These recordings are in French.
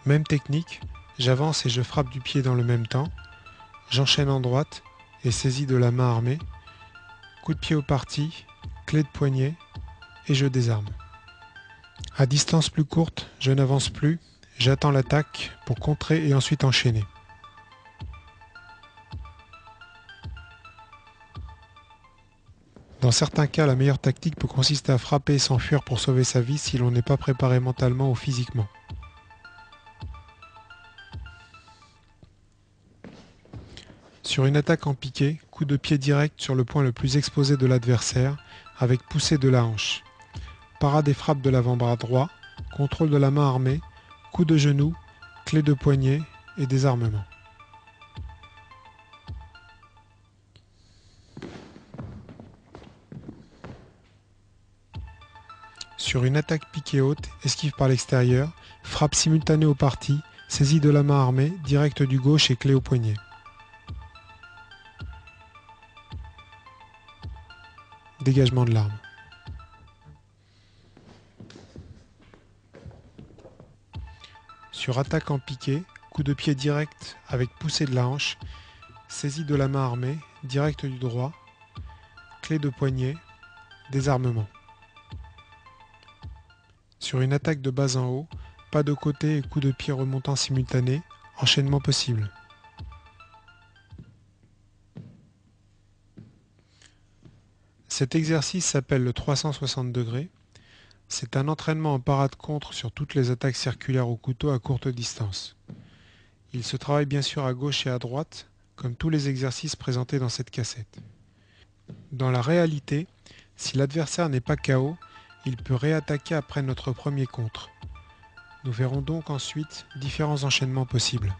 Même technique, j'avance et je frappe du pied dans le même temps, j'enchaîne en droite et saisis de la main armée, coup de pied au parti, clé de poignet et je désarme. À distance plus courte, je n'avance plus, j'attends l'attaque pour contrer et ensuite enchaîner. Dans certains cas, la meilleure tactique peut consister à frapper et s'enfuir pour sauver sa vie si l'on n'est pas préparé mentalement ou physiquement. Sur une attaque en piqué, coup de pied direct sur le point le plus exposé de l'adversaire, avec poussée de la hanche. Parade et frappe de l'avant-bras droit, contrôle de la main armée, coup de genou, clé de poignet et désarmement. Sur une attaque piquée haute, esquive par l'extérieur, frappe simultanée au parti, saisie de la main armée, direct du gauche et clé au poignet. Dégagement de l'arme. Sur attaque en piqué, coup de pied direct avec poussée de la hanche, saisie de la main armée, direct du droit, clé de poignet, désarmement. Sur une attaque de bas en haut, pas de côté et coup de pied remontant simultané, enchaînement possible. Cet exercice s'appelle le 360 degrés. C'est un entraînement en parade contre sur toutes les attaques circulaires au couteau à courte distance. Il se travaille bien sûr à gauche et à droite, comme tous les exercices présentés dans cette cassette. Dans la réalité, si l'adversaire n'est pas KO, il peut réattaquer après notre premier contre. Nous verrons donc ensuite différents enchaînements possibles.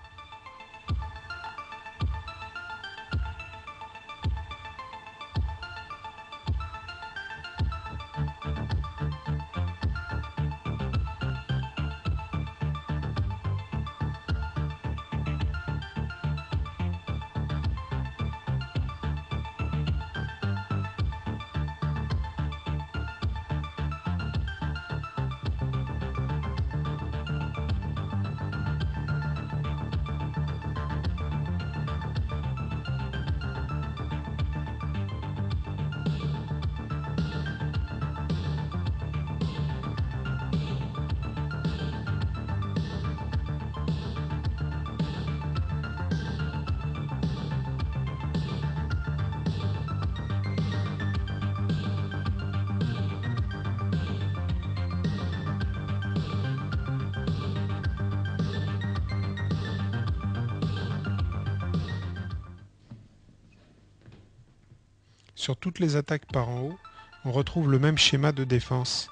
Sur toutes les attaques par en haut, on retrouve le même schéma de défense.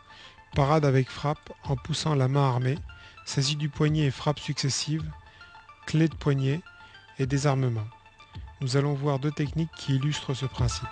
Parade avec frappe en poussant la main armée, saisie du poignet et frappe successive, clé de poignet et désarmement. Nous allons voir deux techniques qui illustrent ce principe.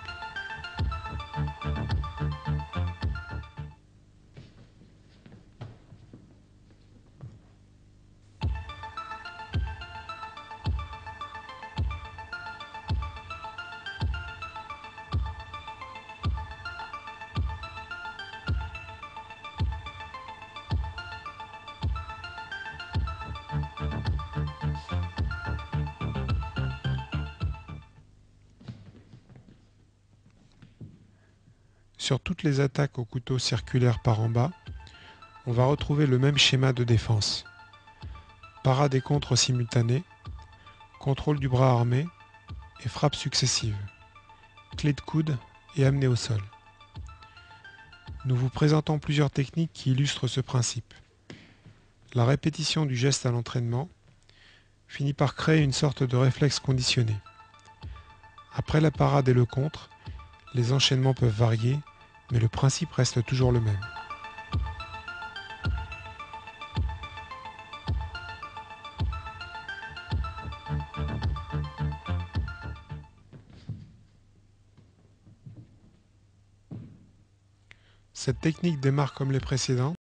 Sur toutes les attaques au couteau circulaire par en bas, on va retrouver le même schéma de défense. Parade et contre simultanée, contrôle du bras armé et frappe successive, clé de coude et amené au sol. Nous vous présentons plusieurs techniques qui illustrent ce principe. La répétition du geste à l'entraînement finit par créer une sorte de réflexe conditionné. Après la parade et le contre, les enchaînements peuvent varier, mais le principe reste toujours le même. Cette technique démarre comme les précédentes.